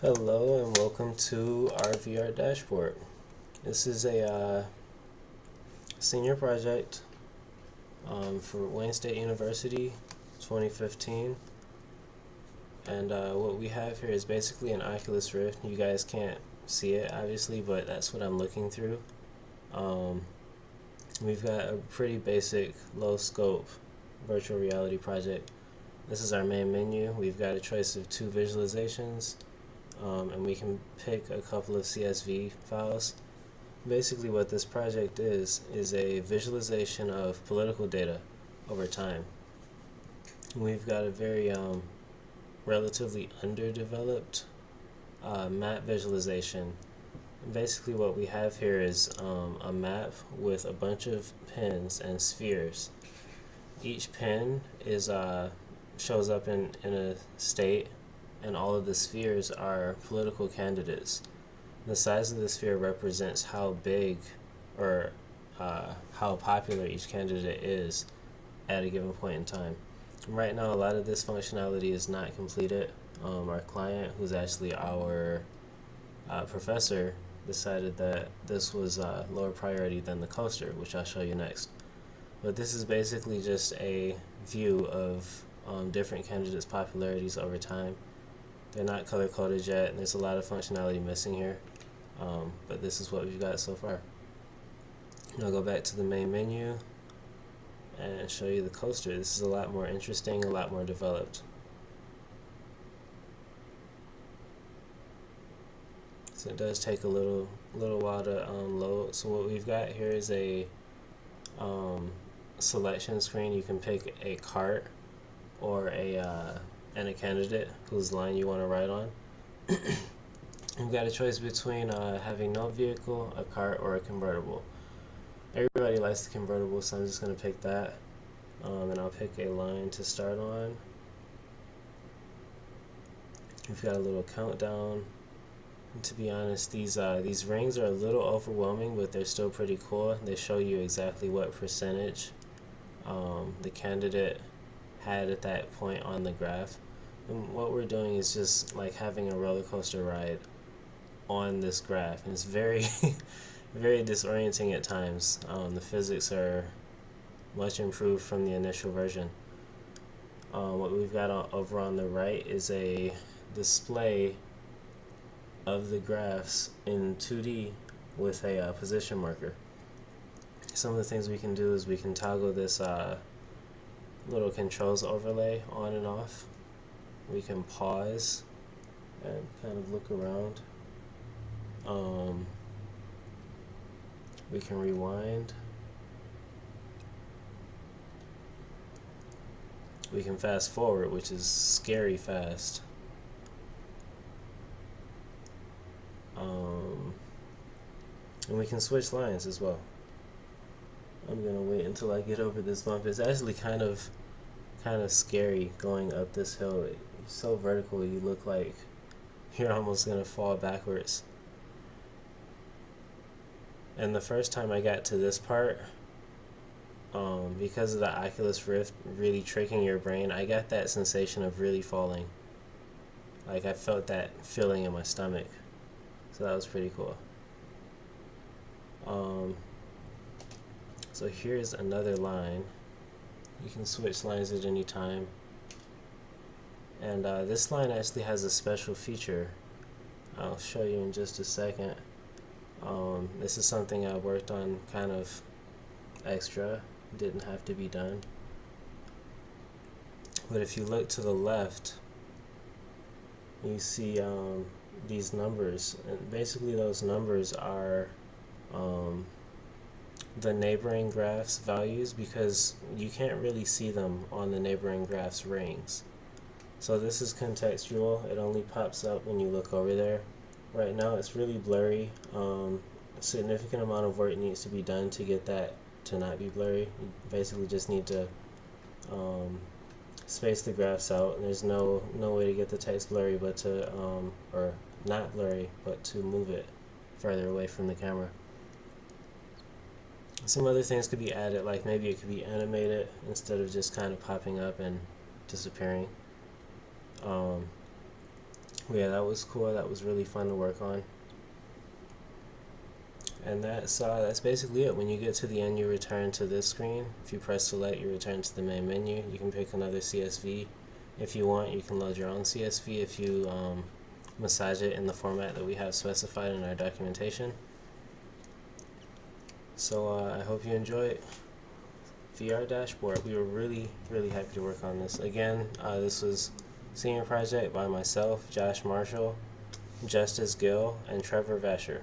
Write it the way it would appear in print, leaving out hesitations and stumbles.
Hello and welcome to our VR dashboard. This is a senior project for Wayne State University 2015, and what we have here is basically an Oculus Rift. You guys can't see it obviously, but that's what I'm looking through. We've got a pretty basic low scope virtual reality project. This is our main menu. We've got a choice of two visualizations. And we can pick a couple of CSV files. Basically what this project is a visualization of political data over time. We've got a very relatively underdeveloped map visualization. And basically what we have here is a map with a bunch of pins and spheres. Each pin is shows up in a state, and all of the spheres are political candidates. The size of the sphere represents how big or how popular each candidate is at a given point in time. Right now, a lot of this functionality is not completed. Our client, who's actually our professor, decided that this was lower priority than the coaster, which I'll show you next. But this is basically just a view of different candidates' popularities over time. They're not color coded yet, and there's a lot of functionality missing here, but this is what we've got so far. I'll go back to the main menu and show you the coaster. This is a lot more interesting, a lot more developed. So it does take a little while to load. So what we've got here is a selection screen. You can pick a cart or and a candidate whose line you want to ride on. You've got a choice between having no vehicle, a cart, or a convertible. Everybody likes the convertible, so I'm just going to pick that. And I'll pick a line to start on. We've got a little countdown. And to be honest, these rings are a little overwhelming, but they're still pretty cool. They show you exactly what percentage the candidate had at that point on the graph. And what we're doing is just like having a roller coaster ride on this graph, and it's very very disorienting at times. The physics are much improved from the initial version. What we've got over on the right is a display of the graphs in 2D with a position marker. Some of the things we can do is we can toggle this little controls overlay on and off. We can pause and kind of look around. We can rewind. We can fast forward, which is scary fast. And we can switch lines as well. I'm gonna wait until I get over this bump. It's actually kind of scary going up this hill. It's so vertical, you look like you're almost gonna fall backwards. And the first time I got to this part, because of the Oculus Rift really tricking your brain, I got that sensation of really falling. Like I felt that feeling in my stomach. So that was pretty cool. So here's another line. You can switch lines at any time. And this line actually has a special feature. I'll show you in just a second. This is something I worked on kind of extra. Didn't have to be done. But if you look to the left, you see these numbers. And basically those numbers are the neighboring graphs values, because you can't really see them on the neighboring graphs rings. So this is contextual. It only pops up when you look over there. Right now it's really blurry. A significant amount of work needs to be done to get that to not be blurry. You basically just need to space the graphs out. And there's no way to get the text blurry but to or not blurry, but to move it further away from the camera. Some other things could be added, like maybe it could be animated instead of just kind of popping up and disappearing. Yeah, that was cool. That was really fun to work on. And that's basically it. When you get to the end, you return to this screen. If you press select, you return to the main menu. You can pick another CSV. If you want, you can load your own CSV if you massage it in the format that we have specified in our documentation. So I hope you enjoyed VR Dashboard. We were really, really happy to work on this. Again, this was senior project by myself, Josh Marshall, Justis Gill, and Trevor Vasher.